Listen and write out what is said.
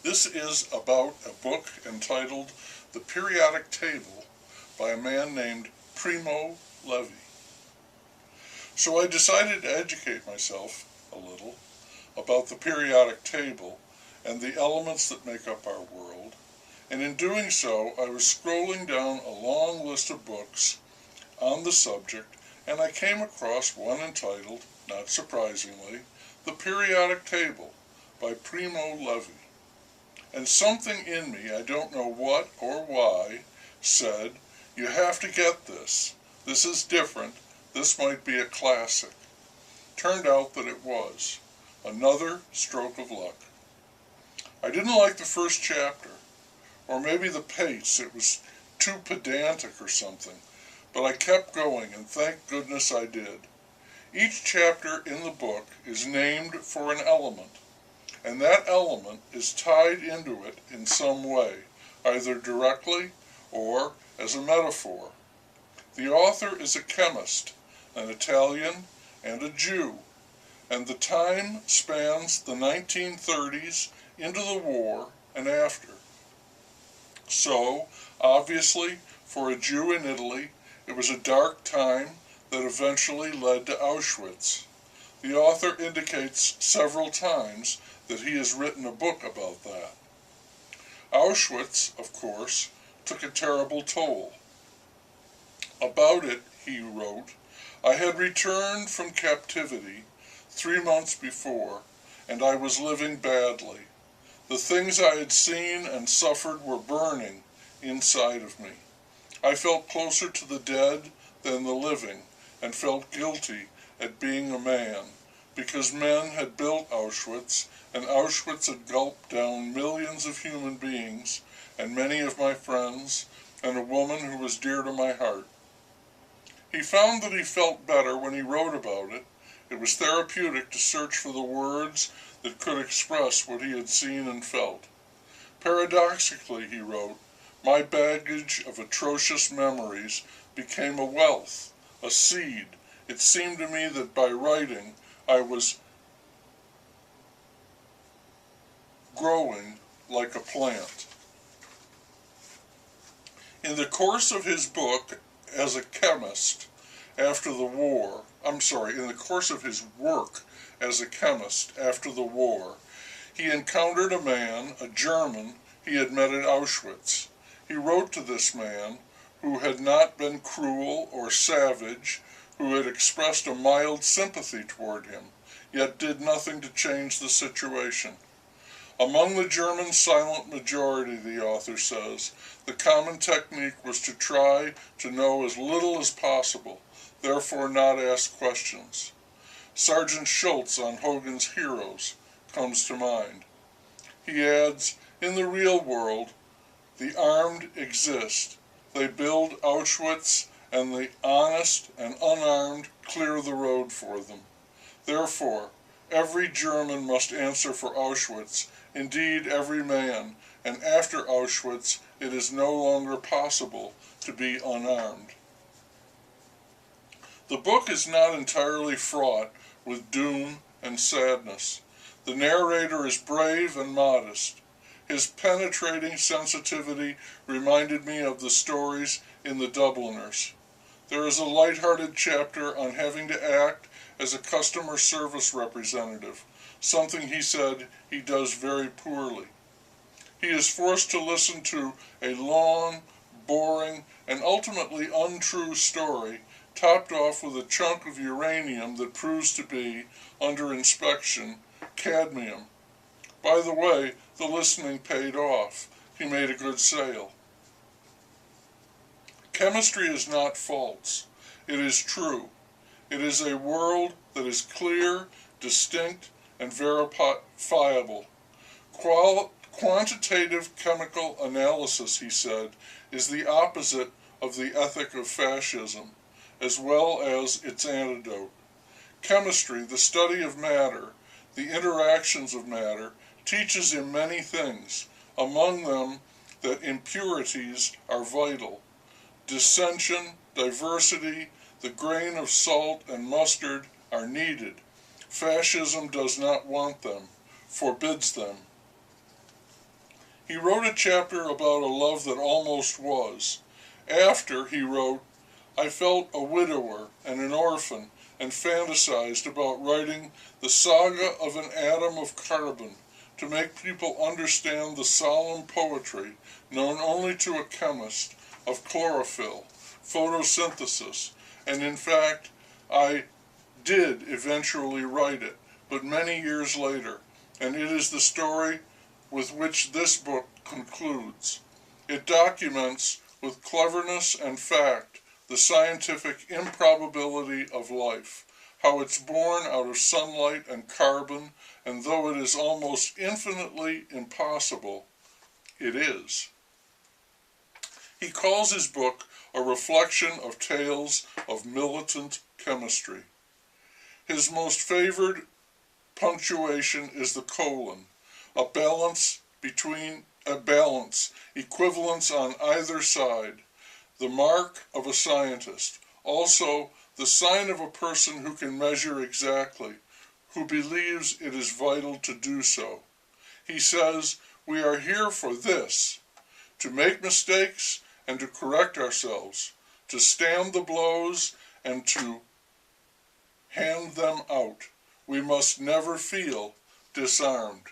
This is about a book entitled The Periodic Table by a man named Primo Levi. So I decided to educate myself a little about the periodic table and the elements that make up our world, and in doing so I was scrolling down a long list of books on the subject, and I came across one entitled, not surprisingly, The Periodic Table by Primo Levi. And something in me, I don't know what or why, said, you have to get this. This is different. This might be a classic. Turned out that it was. Another stroke of luck. I didn't like the first chapter, or maybe the pace. It was too pedantic or something. But I kept going, and thank goodness I did. Each chapter in the book is named for an element, and that element is tied into it in some way, either directly or as a metaphor. The author is a chemist, an Italian, and a Jew, and the time spans the 1930s into the war and after. So, obviously, for a Jew in Italy, it was a dark time that eventually led to Auschwitz. The author indicates several times that he has written a book about that. Auschwitz, of course, took a terrible toll. About it, he wrote, I had returned from captivity 3 months before, and I was living badly. The things I had seen and suffered were burning inside of me. I felt closer to the dead than the living, and felt guilty at being a man, because men had built Auschwitz, and Auschwitz had gulped down millions of human beings, and many of my friends, and a woman who was dear to my heart. He found that he felt better when he wrote about it. It was therapeutic to search for the words that could express what he had seen and felt. Paradoxically, he wrote, my baggage of atrocious memories became a wealth, a seed. It seemed to me that by writing, I was growing like a plant. In the course of his book as a chemist after the war, in the course of his work as a chemist after the war, he encountered a man, a German, he had met at Auschwitz. He wrote to this man, who had not been cruel or savage, who had expressed a mild sympathy toward him, yet did nothing to change the situation. Among the German silent majority, the author says, the common technique was to try to know as little as possible, therefore not ask questions. Sergeant Schultz on Hogan's Heroes comes to mind. He adds, in the real world, the armed exist. They build Auschwitz, and the honest and unarmed clear the road for them. Therefore, every German must answer for Auschwitz, indeed every man, and after Auschwitz it is no longer possible to be unarmed. The book is not entirely fraught with doom and sadness. The narrator is brave and modest. His penetrating sensitivity reminded me of the stories in The Dubliners. There is a light-hearted chapter on having to act as a customer service representative, something he said he does very poorly. He is forced to listen to a long, boring, and ultimately untrue story, topped off with a chunk of uranium that proves to be, under inspection, cadmium. By the way, the listening paid off. He made a good sale. Chemistry is not false. It is true. It is a world that is clear, distinct, and verifiable. Quantitative chemical analysis, he said, is the opposite of the ethic of fascism, as well as its antidote. Chemistry, the study of matter, the interactions of matter, teaches him many things, among them that impurities are vital. Dissension, diversity, the grain of salt and mustard are needed. Fascism does not want them, forbids them. He wrote a chapter about a love that almost was. After, he wrote, I felt a widower and an orphan and fantasized about writing the saga of an atom of carbon to make people understand the solemn poetry known only to a chemist of chlorophyll, photosynthesis, and in fact, I did eventually write it, but many years later, and it is the story with which this book concludes. It documents, with cleverness and fact, the scientific improbability of life, how it's born out of sunlight and carbon, and though it is almost infinitely impossible, it is. He calls his book a reflection of tales of militant chemistry. His most favored punctuation is the colon, a balance, equivalence on either side, the mark of a scientist, also the sign of a person who can measure exactly, who believes it is vital to do so. He says, we are here for this, to make mistakes and to correct ourselves, to stand the blows and to hand them out. We must never feel disarmed.